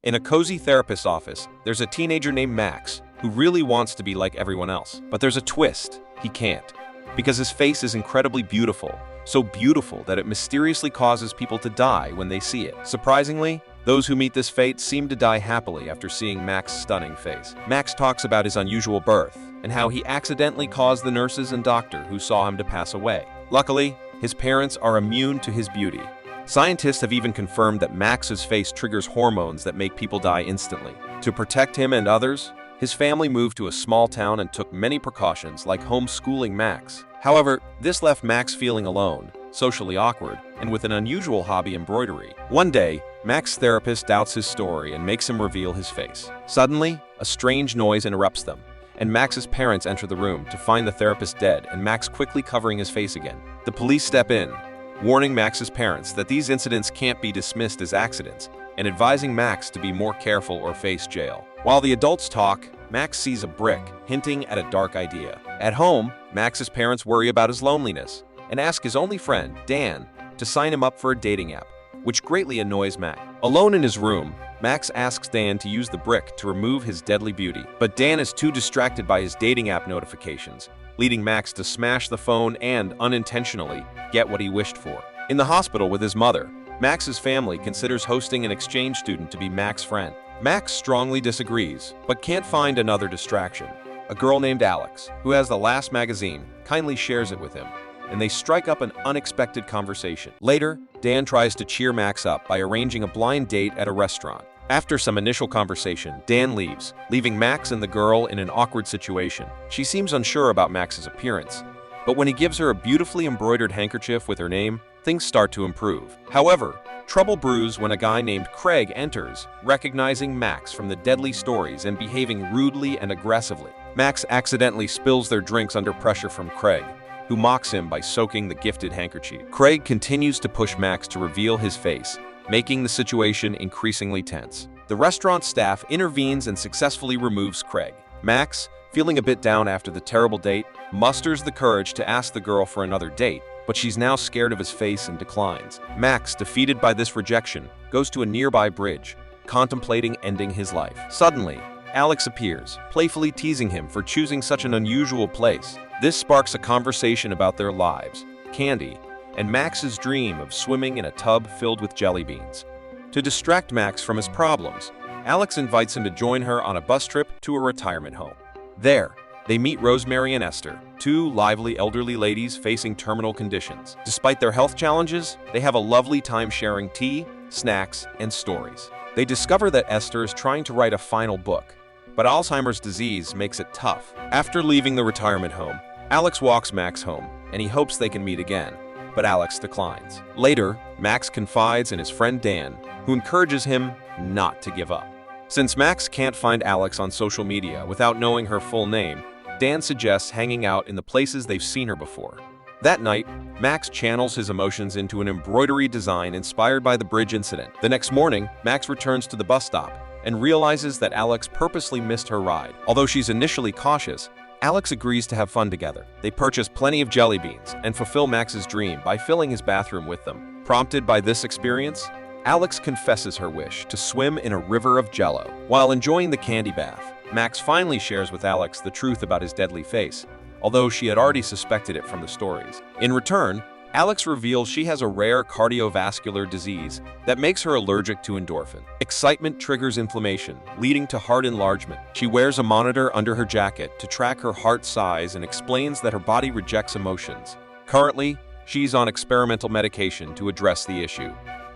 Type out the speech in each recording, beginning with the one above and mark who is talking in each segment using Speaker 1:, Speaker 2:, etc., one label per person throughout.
Speaker 1: In a cozy therapist's office, there's a teenager named Max who really wants to be like everyone else. But there's a twist. He can't. Because his face is incredibly beautiful. So beautiful that it mysteriously causes people to die when they see it. Surprisingly, those who meet this fate seem to die happily after seeing Max's stunning face. Max talks about his unusual birth and how he accidentally caused the nurses and doctor who saw him to pass away. Luckily, his parents are immune to his beauty. Scientists have even confirmed that Max's face triggers hormones that make people die instantly. To protect him and others, his family moved to a small town and took many precautions like homeschooling Max. However, this left Max feeling alone, socially awkward, and with an unusual hobby, embroidery. One day, Max's therapist doubts his story and makes him reveal his face. Suddenly, a strange noise interrupts them, and Max's parents enter the room to find the therapist dead and Max quickly covering his face again. The police step in, warning Max's parents that these incidents can't be dismissed as accidents and advising Max to be more careful or face jail. While the adults talk, Max sees a brick, hinting at a dark idea. At home, Max's parents worry about his loneliness and ask his only friend, Dan, to sign him up for a dating app, which greatly annoys Max. Alone in his room, Max asks Dan to use the brick to remove his deadly beauty, but Dan is too distracted by his dating app notifications, leading Max to smash the phone and, unintentionally, get what he wished for. In the hospital with his mother, Max's family considers hosting an exchange student to be Max's friend. Max strongly disagrees, but can't find another distraction. A girl named Alex, who has the last magazine, kindly shares it with him, and they strike up an unexpected conversation. Later, Dan tries to cheer Max up by arranging a blind date at a restaurant. After some initial conversation, Dan leaves, leaving Max and the girl in an awkward situation. She seems unsure about Max's appearance, but when he gives her a beautifully embroidered handkerchief with her name, things start to improve. However, trouble brews when a guy named Craig enters, recognizing Max from the deadly stories and behaving rudely and aggressively. Max accidentally spills their drinks under pressure from Craig, who mocks him by soaking the gifted handkerchief. Craig continues to push Max to reveal his face, making the situation increasingly tense. The restaurant staff intervenes and successfully removes Craig. Max, feeling a bit down after the terrible date, musters the courage to ask the girl for another date, but she's now scared of his face and declines. Max, defeated by this rejection, goes to a nearby bridge, contemplating ending his life. Suddenly, Alex appears, playfully teasing him for choosing such an unusual place. This sparks a conversation about their lives, candy, and Max's dream of swimming in a tub filled with jelly beans. To distract Max from his problems, Alex invites him to join her on a bus trip to a retirement home. There, they meet Rosemary and Esther, two lively elderly ladies facing terminal conditions. Despite their health challenges, they have a lovely time sharing tea, snacks, and stories. They discover that Esther is trying to write a final book, but Alzheimer's disease makes it tough. After leaving the retirement home, Alex walks Max home, and he hopes they can meet again, but Alex declines. Later, Max confides in his friend Dan, who encourages him not to give up. Since Max can't find Alex on social media without knowing her full name, Dan suggests hanging out in the places they've seen her before. That night, Max channels his emotions into an embroidery design inspired by the bridge incident. The next morning, Max returns to the bus stop and realizes that Alex purposely missed her ride. Although she's initially cautious, Alex agrees to have fun together. They purchase plenty of jelly beans and fulfill Max's dream by filling his bathroom with them. Prompted by this experience, Alex confesses her wish to swim in a river of jello. While enjoying the candy bath, Max finally shares with Alex the truth about his deadly face, although she had already suspected it from the stories. In return, Alex reveals she has a rare cardiovascular disease that makes her allergic to endorphin. Excitement triggers inflammation, leading to heart enlargement. She wears a monitor under her jacket to track her heart size and explains that her body rejects emotions. Currently, she's on experimental medication to address the issue.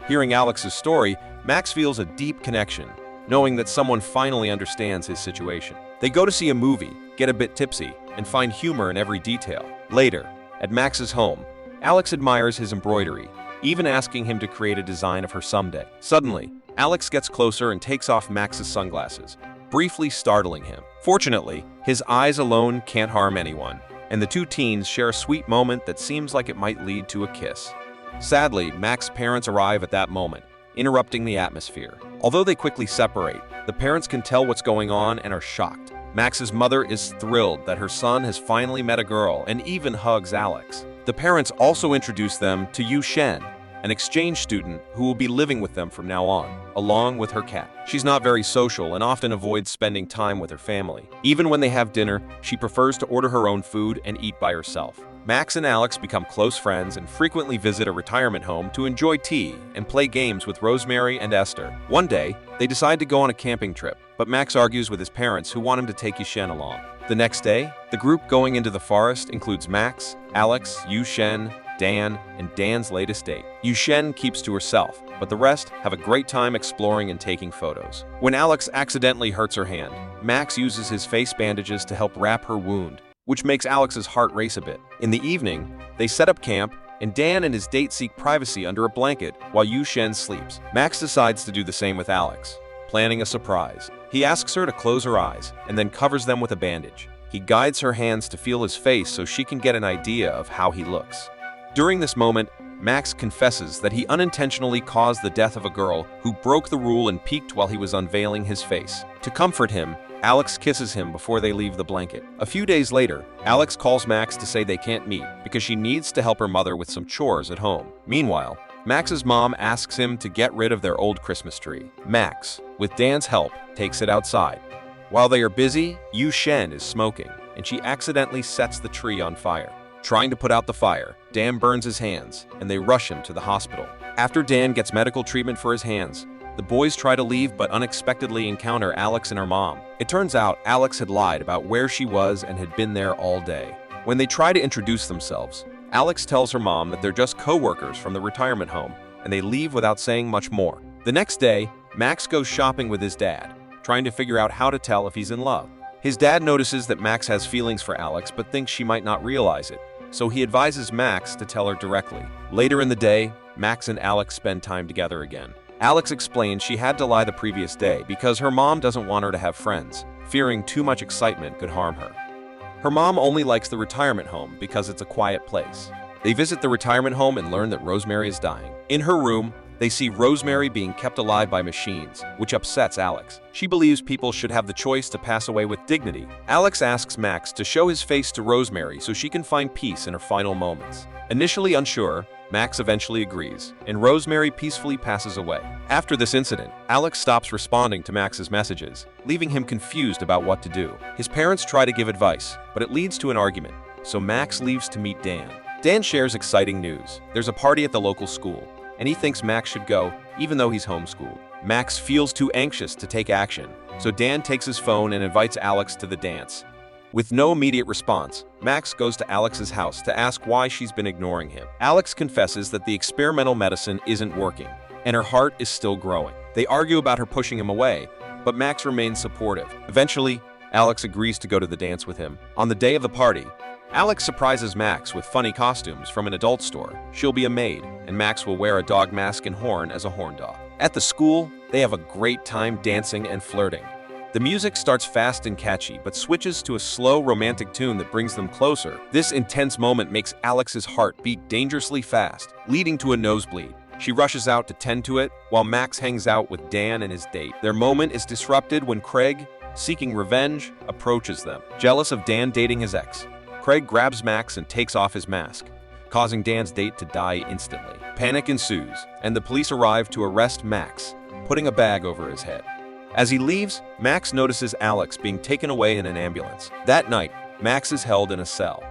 Speaker 1: Hearing Alex's story, Max feels a deep connection, knowing that someone finally understands his situation. They go to see a movie, get a bit tipsy, and find humor in every detail. Later, at Max's home, Alex admires his embroidery, even asking him to create a design of her someday. Suddenly, Alex gets closer and takes off Max's sunglasses, briefly startling him. Fortunately, his eyes alone can't harm anyone, and the two teens share a sweet moment that seems like it might lead to a kiss. Sadly, Max's parents arrive at that moment, interrupting the atmosphere. Although they quickly separate, the parents can tell what's going on and are shocked. Max's mother is thrilled that her son has finally met a girl and even hugs Alex. The parents also introduce them to Yu Shen, an exchange student who will be living with them from now on, along with her cat. She's not very social and often avoids spending time with her family. Even when they have dinner, she prefers to order her own food and eat by herself. Max and Alex become close friends and frequently visit a retirement home to enjoy tea and play games with Rosemary and Esther. One day, they decide to go on a camping trip, but Max argues with his parents who want him to take Yushen along. The next day, the group going into the forest includes Max, Alex, Yushen, Dan, and Dan's latest date. Yushen keeps to herself, but the rest have a great time exploring and taking photos. When Alex accidentally hurts her hand, Max uses his face bandages to help wrap her wound, which makes Alex's heart race a bit. In the evening, they set up camp, and Dan and his date seek privacy under a blanket while Yushen sleeps. Max decides to do the same with Alex, planning a surprise. He asks her to close her eyes and then covers them with a bandage. He guides her hands to feel his face so she can get an idea of how he looks. During this moment, Max confesses that he unintentionally caused the death of a girl who broke the rule and peeked while he was unveiling his face. To comfort him, Alex kisses him before they leave the blanket. A few days later, Alex calls Max to say they can't meet because she needs to help her mother with some chores at home. Meanwhile, Max's mom asks him to get rid of their old Christmas tree. Max, with Dan's help, takes it outside. While they are busy, Yushen is smoking, and she accidentally sets the tree on fire. Trying to put out the fire, Dan burns his hands, and they rush him to the hospital. After Dan gets medical treatment for his hands, the boys try to leave but unexpectedly encounter Alex and her mom. It turns out Alex had lied about where she was and had been there all day. When they try to introduce themselves, Alex tells her mom that they're just co-workers from the retirement home, and they leave without saying much more. The next day, Max goes shopping with his dad, trying to figure out how to tell if he's in love. His dad notices that Max has feelings for Alex but thinks she might not realize it, so he advises Max to tell her directly. Later in the day, Max and Alex spend time together again. Alex explains she had to lie the previous day because her mom doesn't want her to have friends, fearing too much excitement could harm her. Her mom only likes the retirement home because it's a quiet place. They visit the retirement home and learn that Rosemary is dying. In her room, they see Rosemary being kept alive by machines, which upsets Alex. She believes people should have the choice to pass away with dignity. Alex asks Max to show his face to Rosemary so she can find peace in her final moments. Initially unsure, Max eventually agrees, and Rosemary peacefully passes away. After this incident, Alex stops responding to Max's messages, leaving him confused about what to do. His parents try to give advice, but it leads to an argument, so Max leaves to meet Dan. Dan shares exciting news. There's a party at the local school, and he thinks Max should go, even though he's homeschooled. Max feels too anxious to take action, so Dan takes his phone and invites Alex to the dance. With no immediate response, Max goes to Alex's house to ask why she's been ignoring him. Alex confesses that the experimental medicine isn't working, and her heart is still growing. They argue about her pushing him away, but Max remains supportive. Eventually, Alex agrees to go to the dance with him. On the day of the party, Alex surprises Max with funny costumes from an adult store. She'll be a maid, and Max will wear a dog mask and horn as a horn dog. At the school, they have a great time dancing and flirting. The music starts fast and catchy, but switches to a slow, romantic tune that brings them closer. This intense moment makes Alex's heart beat dangerously fast, leading to a nosebleed. She rushes out to tend to it, while Max hangs out with Dan and his date. Their moment is disrupted when Craig, seeking revenge, approaches them. Jealous of Dan dating his ex, Craig grabs Max and takes off his mask, causing Dan's date to die instantly. Panic ensues, and the police arrive to arrest Max, putting a bag over his head. As he leaves, Max notices Alex being taken away in an ambulance. That night, Max is held in a cell.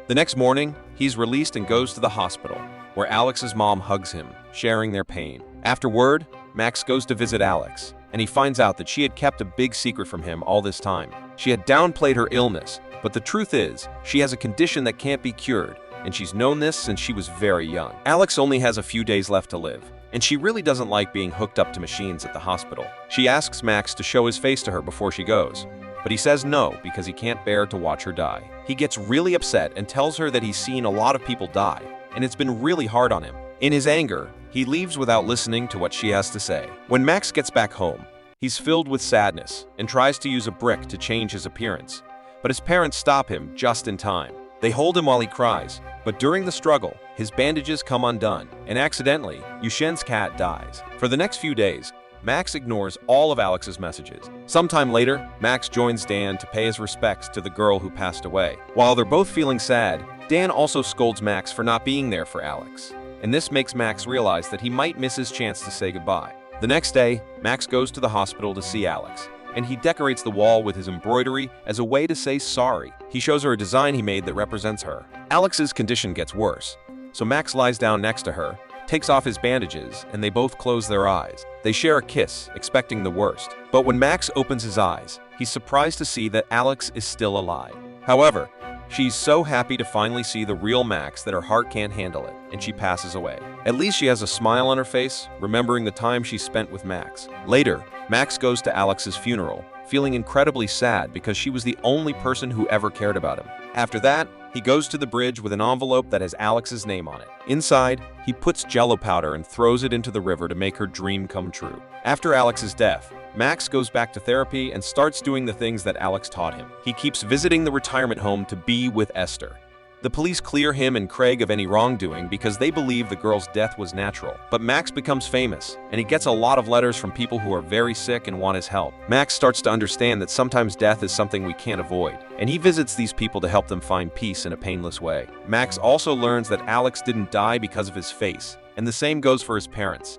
Speaker 1: The next morning, he's released and goes to the hospital, where Alex's mom hugs him, sharing their pain. Afterward, Max goes to visit Alex, and he finds out that she had kept a big secret from him all this time. She had downplayed her illness, but the truth is, she has a condition that can't be cured, and she's known this since she was very young. Alex only has a few days left to live, and she really doesn't like being hooked up to machines at the hospital. She asks Max to show his face to her before she goes, but he says no because he can't bear to watch her die. He gets really upset and tells her that he's seen a lot of people die, and it's been really hard on him. In his anger, he leaves without listening to what she has to say. When Max gets back home, he's filled with sadness and tries to use a brick to change his appearance, but his parents stop him just in time. They hold him while he cries, but during the struggle, his bandages come undone, and accidentally, Yushen's cat dies. For the next few days, Max ignores all of Alex's messages. Sometime later, Max joins Dan to pay his respects to the girl who passed away. While they're both feeling sad, Dan also scolds Max for not being there for Alex. and this makes Max realize that he might miss his chance to say goodbye. The next day, Max goes to the hospital to see Alex, and he decorates the wall with his embroidery as a way to say sorry. He shows her a design he made that represents her. Alex's condition gets worse, so Max lies down next to her, takes off his bandages, and they both close their eyes. They share a kiss, expecting the worst. But when Max opens his eyes, he's surprised to see that Alex is still alive. However, she's so happy to finally see the real Max that her heart can't handle it, and she passes away. At least she has a smile on her face, remembering the time she spent with Max. Later, Max goes to Alex's funeral, feeling incredibly sad because she was the only person who ever cared about him. After that, he goes to the bridge with an envelope that has Alex's name on it. Inside, he puts Jello powder and throws it into the river to make her dream come true. After Alex's death, Max goes back to therapy and starts doing the things that Alex taught him. He keeps visiting the retirement home to be with Esther. The police clear him and Craig of any wrongdoing because they believe the girl's death was natural. But Max becomes famous, and he gets a lot of letters from people who are very sick and want his help. Max starts to understand that sometimes death is something we can't avoid, and he visits these people to help them find peace in a painless way. Max also learns that Alex didn't die because of his face, and the same goes for his parents.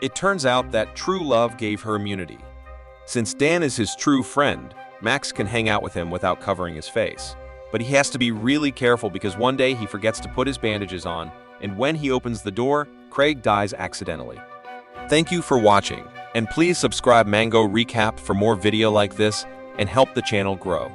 Speaker 1: It turns out that true love gave her immunity. Since Dan is his true friend, Max can hang out with him without covering his face. But he has to be really careful because one day he forgets to put his bandages on, and when he opens the door, Craig dies accidentally. Thank you for watching, and please subscribe Mango Recap for more video like this and help the channel grow.